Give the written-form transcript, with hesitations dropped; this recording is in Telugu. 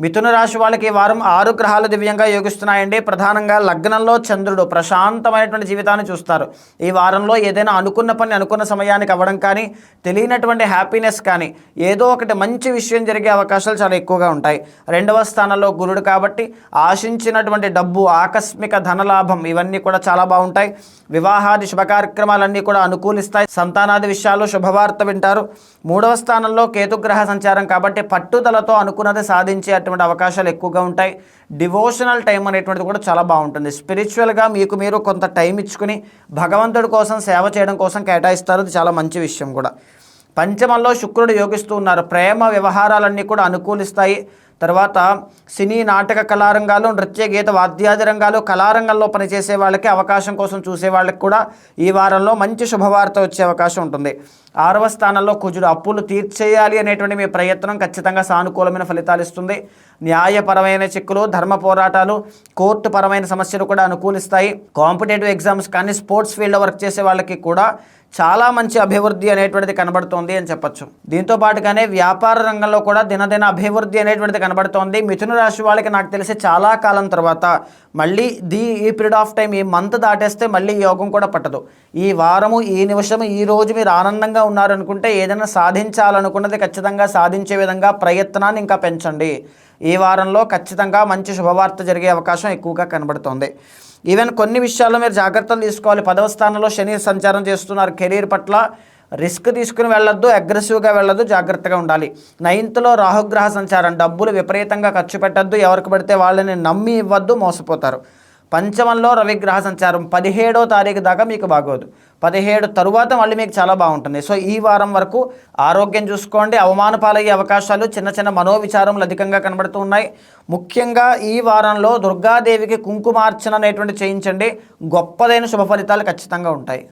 మిథున రాశి వాళ్ళకి ఈ వారం 6 గ్రహాలు దివ్యంగా యోగిస్తున్నాయండి. ప్రధానంగా లగ్నంలో చంద్రుడు ప్రశాంతమైనటువంటి జీవితాన్ని చూస్తారు. ఈ వారంలో ఏదైనా అనుకున్న పని అనుకున్న సమయానికి అవ్వడం కానీ, తెలియనటువంటి హ్యాపీనెస్ కానీ, ఏదో ఒకటి మంచి విషయం జరిగే అవకాశాలు చాలా ఎక్కువగా ఉంటాయి. 2వ స్థానంలో గురుడు కాబట్టి ఆశించినటువంటి డబ్బు, ఆకస్మిక ధనలాభం ఇవన్నీ కూడా చాలా బాగుంటాయి. వివాహాది శుభ కార్యక్రమాలన్నీ కూడా అనుకూలిస్తాయి. సంతానాది విషయాలు శుభవార్త వింటారు. 3వ స్థానంలో కేతుగ్రహ సంచారం కాబట్టి పట్టుదలతో అనుకున్నది సాధించే అవకాశాలు ఎక్కువగా ఉంటాయి. డివోషనల్ టైం అనేటువంటిది కూడా చాలా బాగుంటుంది. స్పిరిచువల్గా మీకు మీరు కొంత టైం ఇచ్చుకుని భగవంతుడి కోసం సేవ చేయడం కోసం కేటాయిస్తారు. అది చాలా మంచి విషయం కూడా. పంచమంలో శుక్రుడు యోగిస్తూ ఉన్నారు. ప్రేమ వ్యవహారాలన్నీ కూడా అనుకూలిస్తాయి. తర్వాత సినీ నాటక కళారంగాలు, నృత్య గీత వాద్యాది రంగాలు, కళారంగంలో పనిచేసే వాళ్ళకి, అవకాశం కోసం చూసే వాళ్ళకి కూడా ఈ వారంలో మంచి శుభవార్త వచ్చే అవకాశం ఉంటుంది. 6వ స్థానంలో కుజుడు అప్పులు తీర్చేయాలి అనేటువంటి మీ ప్రయత్నం ఖచ్చితంగా సానుకూలమైన ఫలితాలు ఇస్తుంది. న్యాయపరమైన చిక్కులు, ధర్మ పోరాటాలు, కోర్టు పరమైన సమస్యలు కూడా అనుకూలిస్తాయి. కాంపిటేటివ్ ఎగ్జామ్స్ కానీ, స్పోర్ట్స్ ఫీల్డ్లో వర్క్ చేసే వాళ్ళకి కూడా చాలా మంచి అభివృద్ధి అనేటువంటిది కనబడుతోంది అని చెప్పచ్చు. దీంతో పాటుగానే వ్యాపార రంగంలో కూడా దినదిన అభివృద్ధి అనేటువంటిది కనబడుతోంది. మిథున రాశి వాళ్ళకి నాకు తెలిసి చాలా కాలం తర్వాత మళ్ళీ ఈ పీరియడ్ ఆఫ్ టైం, ఈ మంత్ దాటేస్తే మళ్ళీ యోగం కూడా పట్టదు. ఈ వారము, ఈ నిమిషము, ఈ రోజు మీరు ఆనందంగా ఉన్నారనుకుంటే ఏదైనా సాధించాలనుకున్నది ఖచ్చితంగా సాధించే విధంగా ప్రయత్నాన్ని ఇంకా పెంచండి. ఈ వారంలో ఖచ్చితంగా మంచి శుభవార్త జరిగే అవకాశం ఎక్కువగా కనబడుతోంది. ఈవెన్ కొన్ని విషయాల్లో మీరు జాగ్రత్తలు తీసుకోవాలి. 10వ స్థానంలో శని సంచారం చేస్తున్నారు. కెరీర్ పట్ల రిస్క్ తీసుకుని వెళ్ళొద్దు, అగ్రెసివ్గా వెళ్ళొద్దు, జాగ్రత్తగా ఉండాలి. 9థలో రాహుగ్రహ సంచారం. డబ్బులు విపరీతంగా ఖర్చు పెట్టద్దు, ఎవరికి పడితే వాళ్ళని నమ్మి ఇవ్వద్దు, మోసపోతారు. పంచమంలో రవిగ్రహ సంచారం. 17వ తారీఖు దాకా మీకు బాగోదు. 17 తరువాత మళ్ళీ మీకు చాలా బాగుంటుంది. సో ఈ వారం వరకు ఆరోగ్యం చూసుకోండి. అవమాన పాలయ్యే అవకాశాలు, చిన్న చిన్న మనోవిచారములు అధికంగా కనబడుతూ ఉన్నాయి. ముఖ్యంగా ఈ వారంలో దుర్గాదేవికి కుంకుమార్చన అనేటువంటి చేయించండి. గొప్పదైన శుభ ఫలితాలు ఖచ్చితంగా ఉంటాయి.